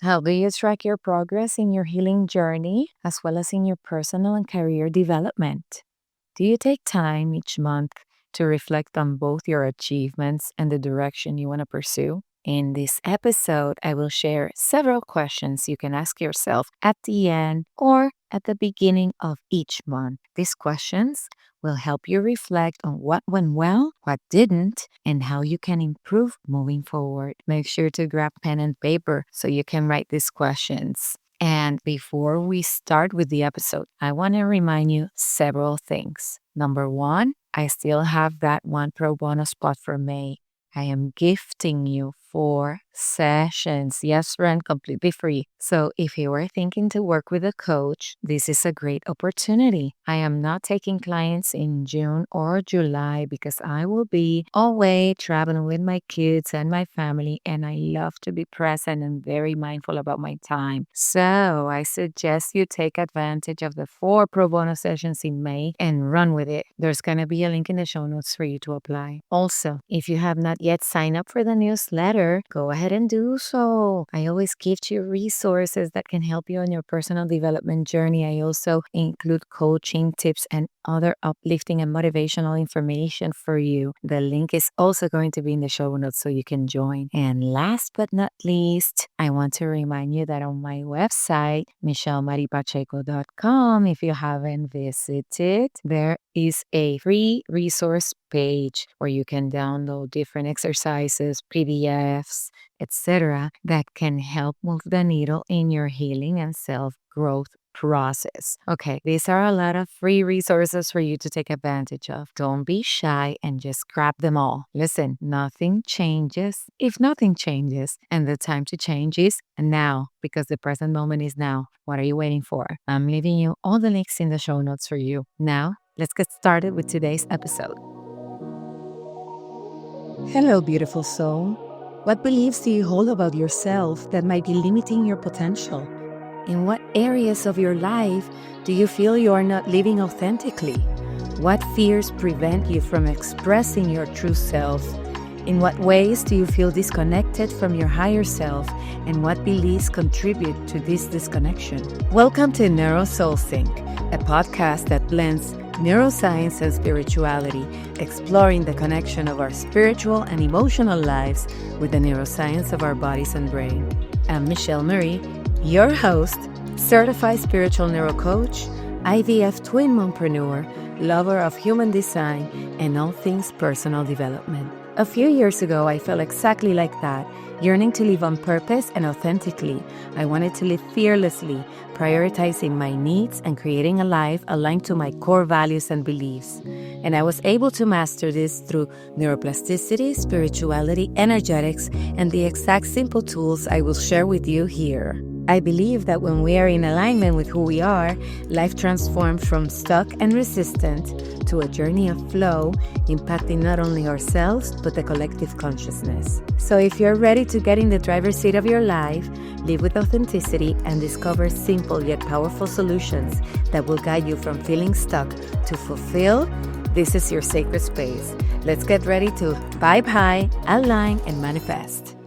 How do you track your progress in your healing journey as well as in your personal and career development? Do you take time each month to reflect on both your achievements and the direction you want to pursue? In this episode, I will share several questions you can ask yourself at the end or at the beginning of each month. These questions will help you reflect on what went well, what didn't, and how you can improve moving forward. Make sure to grab pen and paper so you can write these questions. And before we start with the episode, I want to remind you several things. Number one, I still have that one pro bono spot for May. I am gifting you 4 sessions. Yes, friend, completely free. So if you are thinking to work with a coach, this is a great opportunity. I am not taking clients in June or July because I will be away traveling with my kids and my family, and I love to be present and very mindful about my time. So I suggest you take advantage of the 4 pro bono sessions in May and run with it. There's going to be a link in the show notes for you to apply. Also, if you have not yet signed up for the newsletter, go ahead and do so. I always give you resources that can help you on your personal development journey. I also include coaching tips and other uplifting and motivational information for you. The link is also going to be in the show notes so you can join. And last but not least, I want to remind you that on my website, michellemaripacheco.com, if you haven't visited, there is a free resource page where you can download different exercises, PDFs, etc., that can help move the needle in your healing and self-growth process. Okay, these are a lot of free resources for you to take advantage of. Don't be shy and just grab them all. Listen, nothing changes if nothing changes, and the time to change is now because the present moment is now. What are you waiting for? I'm leaving you all the links in the show notes for you. Now, let's get started with today's episode. Hello, beautiful soul. What beliefs do you hold about yourself that might be limiting your potential? In what areas of your life do you feel you are not living authentically? What fears prevent you from expressing your true self? In what ways do you feel disconnected from your higher self, and what beliefs contribute to this disconnection? Welcome to Neuro Soul Sync, a podcast that blends neuroscience and spirituality, exploring the connection of our spiritual and emotional lives with the neuroscience of our bodies and brain. I'm Michelle Marie, your host, certified spiritual neurocoach, IVF twin mompreneur, lover of human design, and all things personal development. A few years ago, I felt exactly like that, yearning to live on purpose and authentically. I wanted to live fearlessly, prioritizing my needs and creating a life aligned to my core values and beliefs. And I was able to master this through neuroplasticity, spirituality, energetics, and the exact simple tools I will share with you here. I believe that when we are in alignment with who we are, life transforms from stuck and resistant to a journey of flow, impacting not only ourselves, but the collective consciousness. So if you're ready to get in the driver's seat of your life, live with authenticity, and discover simple yet powerful solutions that will guide you from feeling stuck to fulfill, this is your sacred space. Let's get ready to vibe high, align, and manifest.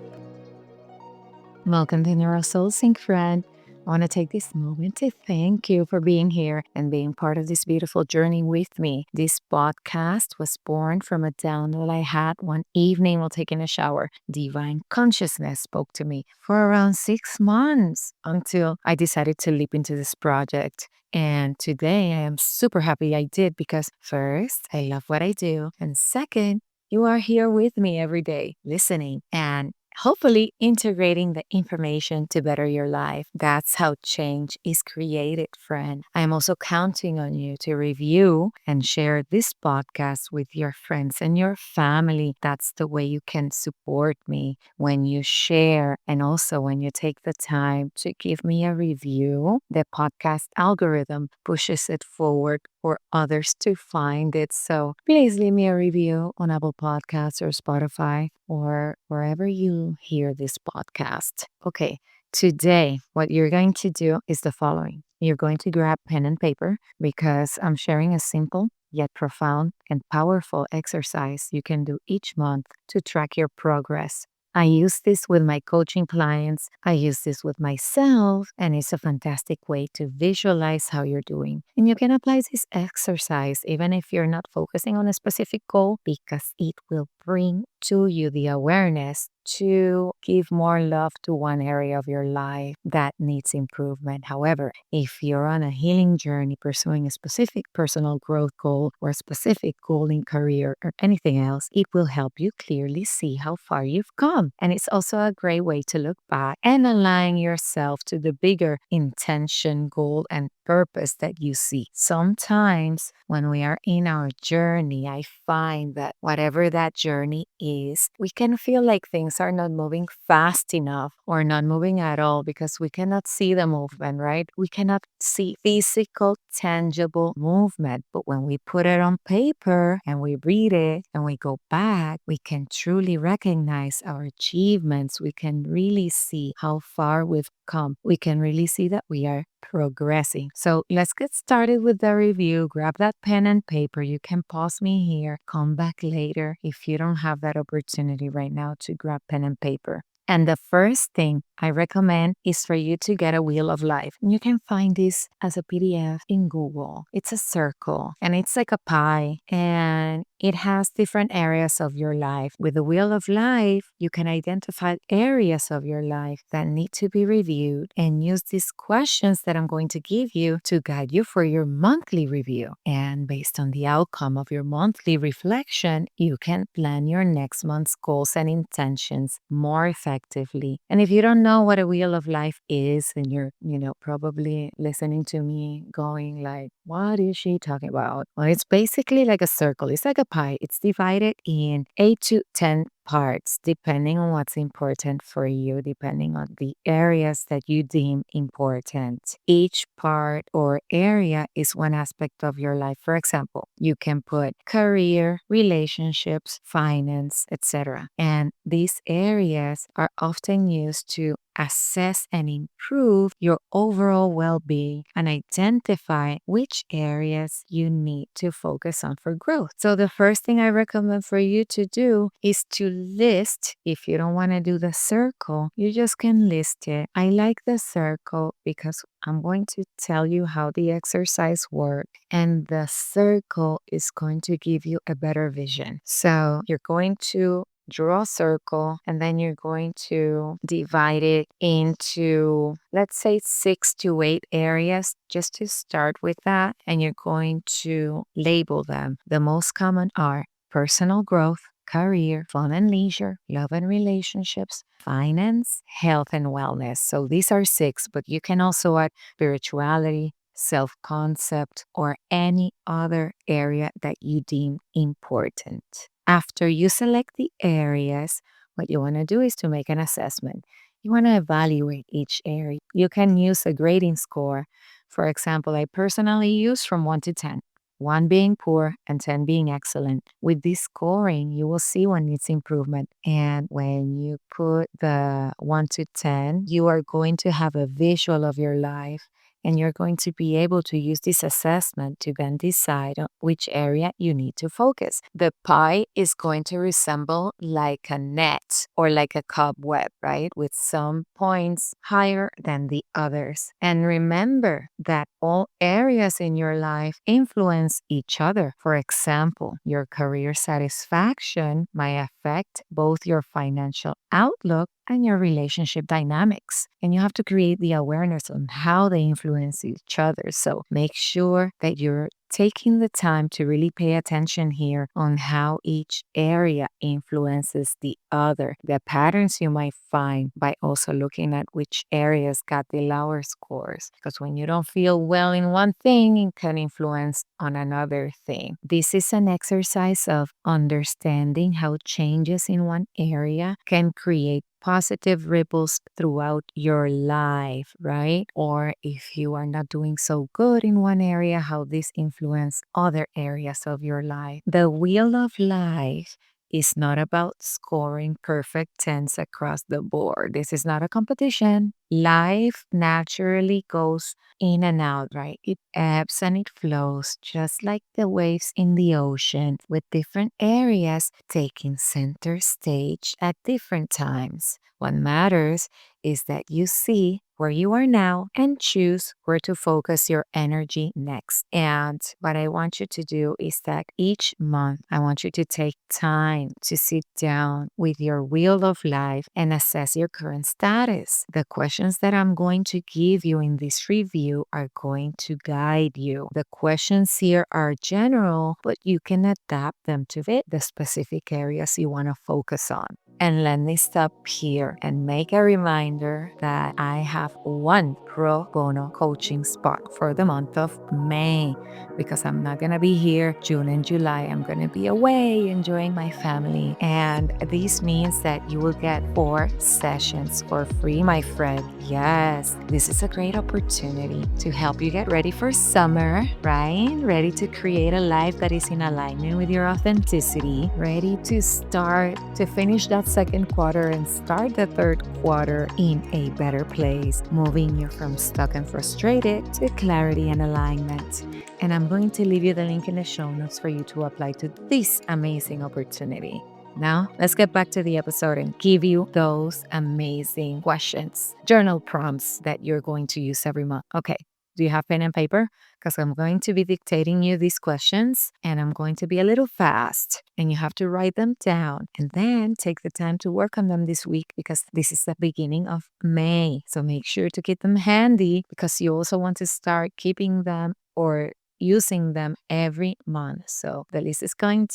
Welcome to Neuro Soul Sync, friend. I want to take this moment to thank you for being here and being part of this beautiful journey with me. This podcast was born from a download I had one evening while taking a shower. Divine consciousness spoke to me for around 6 months until I decided to leap into this project. And today I am super happy I did because first, I love what I do. And second, you are here with me every day, listening and hopefully integrating the information to better your life. That's how change is created, friend. I am also counting on you to review and share this podcast with your friends and your family. That's the way you can support me when you share and also when you take the time to give me a review. The podcast algorithm pushes it forward for others to find it. So please leave me a review on Apple Podcasts or Spotify or wherever you hear this podcast. Okay, today what you're going to do is the following. You're going to grab pen and paper because I'm sharing a simple yet profound and powerful exercise you can do each month to track your progress I use this with my coaching clients. I use this with myself, and it's a fantastic way to visualize how you're doing. And you can apply this exercise even if you're not focusing on a specific goal because it will bring to you the awareness to give more love to one area of your life that needs improvement. However, if you're on a healing journey pursuing a specific personal growth goal or a specific goal in career or anything else, it will help you clearly see how far you've come. And it's also a great way to look back and align yourself to the bigger intention, goal, and purpose that you see. Sometimes when we are in our journey, I find that whatever that journey is, we can feel like things are not moving fast enough or not moving at all because we cannot see the movement, right? We cannot see physical, tangible movement. But when we put it on paper and we read it and we go back, we can truly recognize our achievements. We can really see how far we've come. We can really see that we are progressing. So let's get started with the review. Grab that pen and paper. You can pause me here, come back later if you don't have that opportunity right now to grab pen and paper. And the first thing I recommend is for you to get a wheel of life. And you can find this as a PDF in Google. It's a circle and it's like a pie and it has different areas of your life. With the wheel of life, you can identify areas of your life that need to be reviewed and use these questions that I'm going to give you to guide you for your monthly review. And based on the outcome of your monthly reflection, you can plan your next month's goals and intentions more effectively. And if you don't know what a wheel of life is, then you're, probably listening to me going like, what is she talking about? Well, it's basically like a circle. It's like a pie. It's divided in 8 to 10 parts, depending on what's important for you, depending on the areas that you deem important. Each part or area is one aspect of your life. For example, you can put career, relationships, finance, etc. And these areas are often used to assess and improve your overall well-being and identify which areas you need to focus on for growth. So the first thing I recommend for you to do is to list. If you don't want to do the circle, you just can list it. I like the circle because I'm going to tell you how the exercise works, and the circle is going to give you a better vision. So you're going to draw a circle and then you're going to divide it into, let's say, 6 to 8 areas just to start with that. And you're going to label them. The most common are personal growth, career, fun and leisure, love and relationships, finance, health and wellness. So these are 6, but you can also add spirituality, self-concept, or any other area that you deem important. After you select the areas, what you want to do is to make an assessment. You want to evaluate each area. You can use a grading score. For example, I personally use from 1 to 10. 1 being poor and 10 being excellent. With this scoring, you will see what needs improvement. And when you put the 1 to 10, you are going to have a visual of your life and you're going to be able to use this assessment to then decide on which area you need to focus. The pie is going to resemble like a net or like a cobweb, right? With some points higher than the others. And remember that all areas in your life influence each other. For example, your career satisfaction might affect both your financial outlook and your relationship dynamics. And you have to create the awareness on how they influence each other. So make sure that you're taking the time to really pay attention here on how each area influences the other, the patterns you might find by also looking at which areas got the lower scores. Because when you don't feel well in one thing, it can influence on another thing. This is an exercise of understanding how changes in one area can create positive ripples throughout your life, right? Or if you are not doing so good in one area, how this influence other areas of your life. The wheel of life is not about scoring perfect 10s across the board. This is not a competition. Life naturally goes in and out, right? It ebbs and it flows, just like the waves in the ocean, with different areas taking center stage at different times. What matters is that you see where you are now and choose where to focus your energy next. And what I want you to do is that each month, I want you to take time to sit down with your wheel of life and assess your current status. The questions that I'm going to give you in this review are going to guide you. The questions here are general, but you can adapt them to fit the specific areas you want to focus on. And let me stop here and make a reminder that I have one pro bono coaching spot for the month of May because I'm not going to be here June and July. I'm going to be away enjoying my family. And this means that you will get 4 sessions for free, my friend. Yes, this is a great opportunity to help you get ready for summer, right? Ready to create a life that is in alignment with your authenticity, ready to finish that second quarter and start the third quarter in a better place, moving you from stuck and frustrated to clarity and alignment. And I'm going to leave you the link in the show notes for you to apply to this amazing opportunity. Now, let's get back to the episode and give you those amazing questions, journal prompts that you're going to use every month. Okay, do you have pen and paper? Because I'm going to be dictating you these questions and I'm going to be a little fast and you have to write them down and then take the time to work on them this week because this is the beginning of May. So make sure to keep them handy because you also want to start keeping them or using them every month. So the list is I'm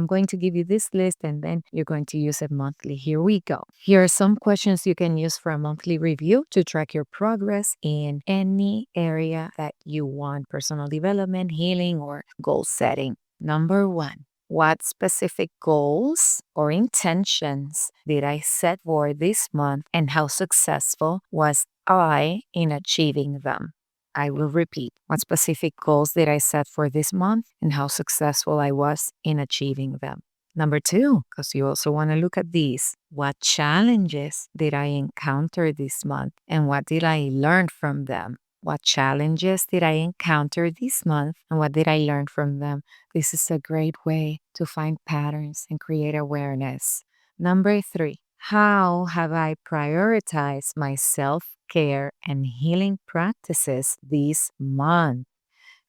going to give you this list and then you're going to use it monthly. Here we go. Here are some questions you can use for a monthly review to track your progress in any area that you want: personal development, healing, or goal setting. Number 1. What specific goals or intentions did I set for this month and how successful was I in achieving them? I will repeat. What specific goals did I set for this month and how successful I was in achieving them? Number 2, because you also want to look at these. What challenges did I encounter this month and what did I learn from them? What challenges did I encounter this month and what did I learn from them? This is a great way to find patterns and create awareness. Number 3, how have I prioritized my self-care and healing practices this month?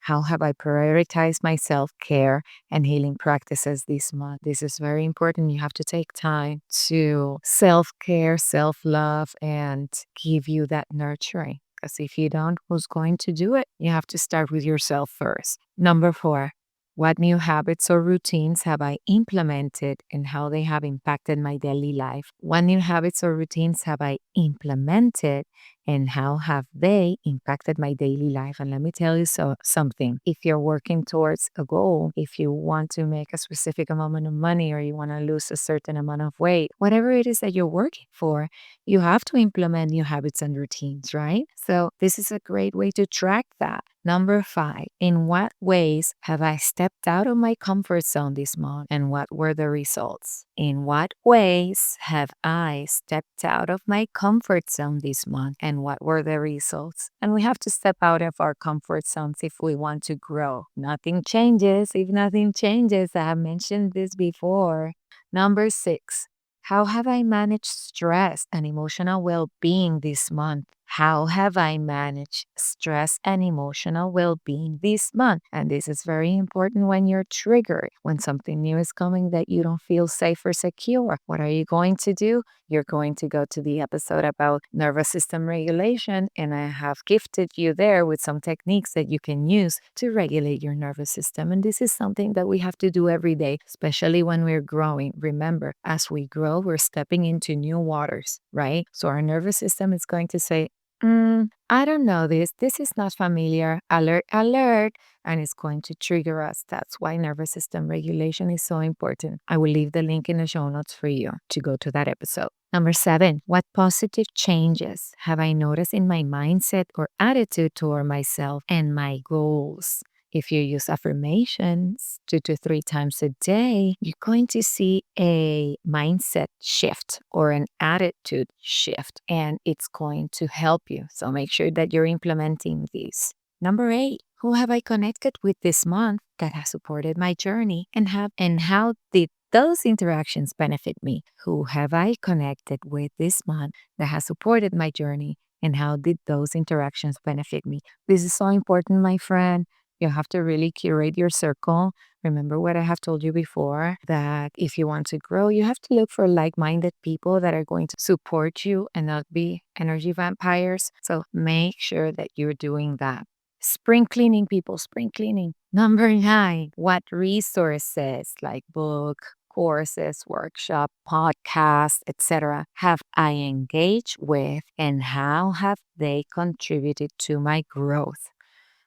How have I prioritized my self-care and healing practices this month? This is very important. You have to take time to self-care, self-love, and give you that nurturing. Because if you don't, who's going to do it? You have to start with yourself first. Number 4, what new habits or routines have I implemented and how they have impacted my daily life? What new habits or routines have I implemented and how have they impacted my daily life? And let me tell you something. If you're working towards a goal, if you want to make a specific amount of money or you want to lose a certain amount of weight, whatever it is that you're working for, you have to implement new habits and routines, right? So this is a great way to track that. Number 5, in what ways have I stepped out of my comfort zone this month and what were the results? In what ways have I stepped out of my comfort zone this month and what were the results? And we have to step out of our comfort zones if we want to grow. Nothing changes if nothing changes. I have mentioned this before. Number 6, how have I managed stress and emotional well-being this month? How have I managed stress and emotional well-being this month? And this is very important when you're triggered, when something new is coming that you don't feel safe or secure. What are you going to do? You're going to go to the episode about nervous system regulation, and I have gifted you there with some techniques that you can use to regulate your nervous system. And this is something that we have to do every day, especially when we're growing. Remember, as we grow, we're stepping into new waters, right? So our nervous system is going to say, I don't know this. This is not familiar. Alert, alert. And it's going to trigger us. That's why nervous system regulation is so important. I will leave the link in the show notes for you to go to that episode. Number 7, what positive changes have I noticed in my mindset or attitude toward myself and my goals? If you use affirmations 2 to 3 times a day, you're going to see a mindset shift or an attitude shift, and it's going to help you. So make sure that you're implementing these. Number 8, who have I connected with this month that has supported my journey, and how did those interactions benefit me? Who have I connected with this month that has supported my journey, and how did those interactions benefit me? This is so important, my friend. You have to really curate your circle. Remember what I have told you before, that if you want to grow, you have to look for like-minded people that are going to support you and not be energy vampires. So make sure that you're doing that. Spring cleaning, people, spring cleaning. Number 9, what resources like book, courses, workshop, podcasts, etc. have I engaged with, and how have they contributed to my growth?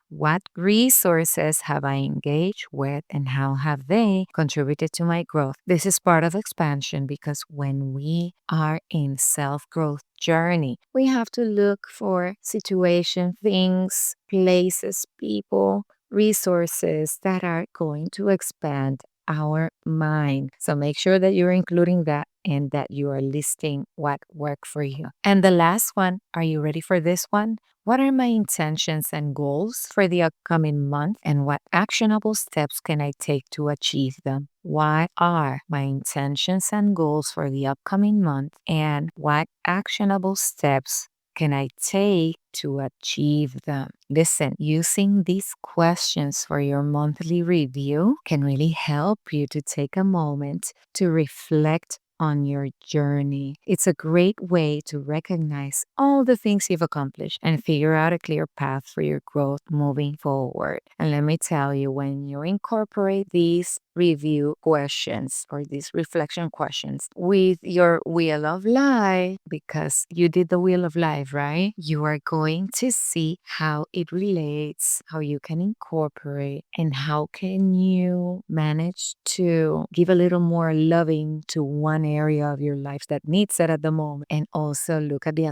What resources have I engaged with, and how have they contributed to my growth? This is part of expansion, because when we are in self-growth journey, we have to look for situation, things, places, people, resources that are going to expand our mind. So make sure that you're including that and that you are listing what worked for you. And the last one, are you ready for this one? What are my intentions and goals for the upcoming month, and what actionable steps can I take to achieve them? What are my intentions and goals for the upcoming month, and what actionable steps can I take to achieve them? Listen, using these questions for your monthly review can really help you to take a moment to reflect on your journey. It's a great way to recognize all the things you've accomplished and figure out a clear path for your growth moving forward. And let me tell you, when you incorporate these review questions or these reflection questions with your wheel of life, because you did the wheel of life, right? You are going to see how it relates, how you can incorporate, and how can you manage to give a little more loving to one area of your life that needs it at the moment, and also look at the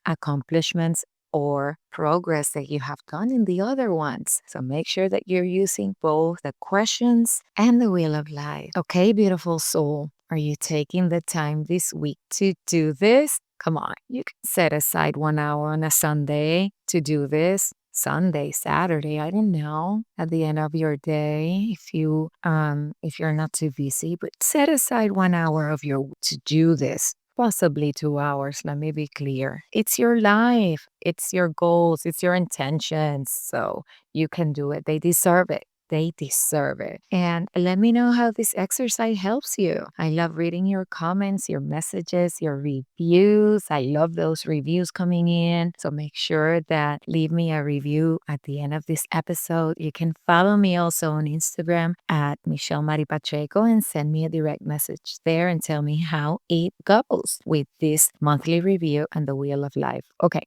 accomplishments or progress that you have done in the other ones. So make sure that you're using both the questions and the wheel of life. Okay, beautiful soul, are you taking the time this week to do this? Come on, you can set aside 1 hour on a Sunday to do this. Sunday, Saturday, I don't know, at the end of your day, if you're not too busy, but set aside 1 hour of your to do this. Possibly 2 hours, let me be clear. It's your life, it's your goals, it's your intentions, so you can do it. They deserve it. They deserve it. And let me know how this exercise helps you. I love reading your comments, your messages, your reviews. I love those reviews coming in. So make sure that leave me a review at the end of this episode. You can follow me also on Instagram at Michelle Mari Pacheco and send me a direct message there and tell me how it goes with this monthly review and the Wheel of Life. Okay,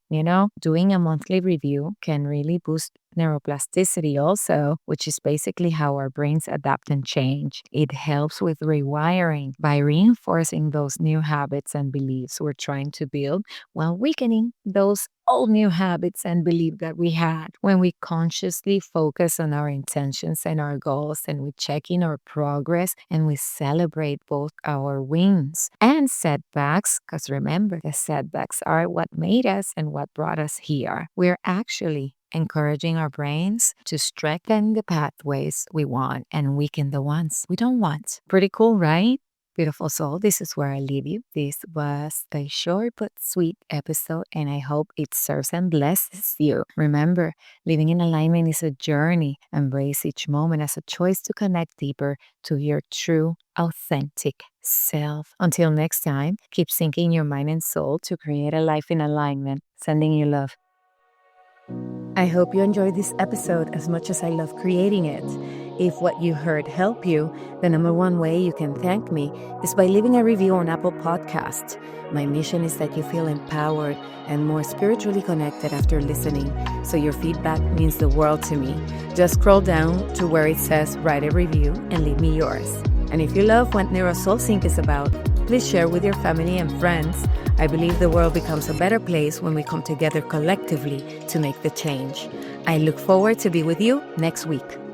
doing a monthly review can really boost neuroplasticity also, which is basically how our brains adapt and change. It helps with rewiring by reinforcing those new habits and beliefs we're trying to build, while weakening those old new habits and beliefs that we had. When we consciously focus on our intentions and our goals, and we check in our progress, and we celebrate both our wins and setbacks, because remember, the setbacks are what made us and what brought us here. We're actually encouraging our brains to strengthen the pathways we want and weaken the ones we don't want. Pretty cool, right? Beautiful soul, this is where I leave you. This was a short but sweet episode, and I hope it serves and blesses you. Remember, living in alignment is a journey. Embrace each moment as a choice to connect deeper to your true, authentic self. Until next time, keep syncing your mind and soul to create a life in alignment. Sending you love. I hope you enjoyed this episode as much as I love creating it. If what you heard helped you, the number one way you can thank me is by leaving a review on Apple Podcasts. My mission is that you feel empowered and more spiritually connected after listening, so your feedback means the world to me. Just scroll down to where it says write a review and leave me yours. And if you love what NeuroSoulSync is about, please share with your family and friends. I believe the world becomes a better place when we come together collectively to make the change. I look forward to be with you next week.